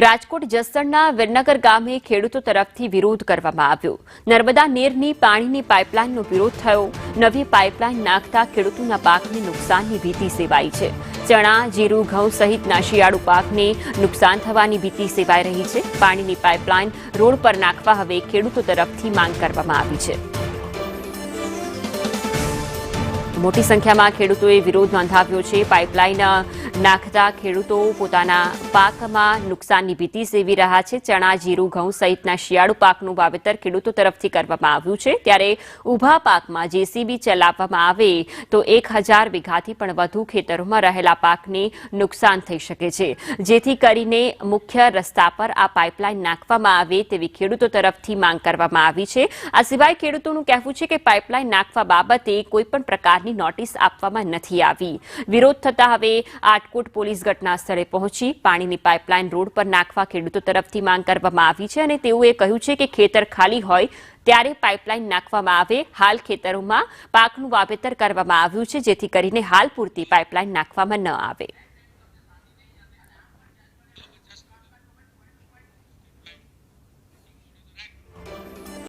રાજકોટ જસદણના વિરનગર ગામે ખેડૂતો તરફથી વિરોધ કરવામાં આવ્યો। નર્મદા નીરની પાણીની પાઇપલાઇનનો વિરોધ થયો। નવી પાઇપલાઇન નાખતા ખેડૂતોના પાકને નુકસાનની ભીતિ સેવાઈ છે। ચણા, જીરું, ઘઉં સહિતના શિયાળુ પાકને નુકસાન થવાની ભીતિ સેવાઈ રહી છે। પાણીની પાઇપલાઇન રોડ પર નાખવા હવે ખેડૂતો તરફથી માંગ કરવામાં આવી છે। મોટી સંખ્યામાં ખેડૂતોએ વિરોધ નોંધાવ્યો છે। પાઇપલાઇન નાખતા ખેડૂતો પોતાના પાકમાં નુકસાનની ભીતિ સેવી રહ્યા છે। ચણા, જીરું, ઘઉં સહિતના શિયાળુ પાકનું વાવેતર ખેડૂતો તરફથી કરવામાં આવ્યું છે, ત્યારે ઊભા પાકમાં જેસીબી ચલાવવામાં આવે તો 1000 વીઘાથી પણ વધુ ખેતરોમાં રહેલા પાકને નુકસાન થઈ શકે છે, જેથી કરીને મુખ્ય રસ્તા પર આ પાઇપલાઇન નાખવામાં આવે તેવી ખેડૂતો તરફથી માંગ કરવામાં આવી છે। આ સિવાય ખેડૂતોનું કહેવું છે કે પાઇપલાઇન નાખવા બાબતે કોઈપણ પ્રકારની નોટિસ આપવામાં નથી આવી। વિરોધ થતા હવે આટકોટ પોલીસ ઘટના સ્થળે પહોંચી પાણીની પાઇપલાઇન રોડ પર નાખવા ખેડૂતો તરફથી માંગ કરવામાં આવી છે અને તેઓએ કહ્યું છે કે ખેતર ખાલી હોય ત્યારે પાઇપલાઇન નાખવામાં આવે। હાલ ખેતરોમાં પાકનું વાવેતર કરવામાં આવ્યું છે, જેથી કરીને હાલ પૂરતી પાઇપલાઇન નાખવામાં ન આવે।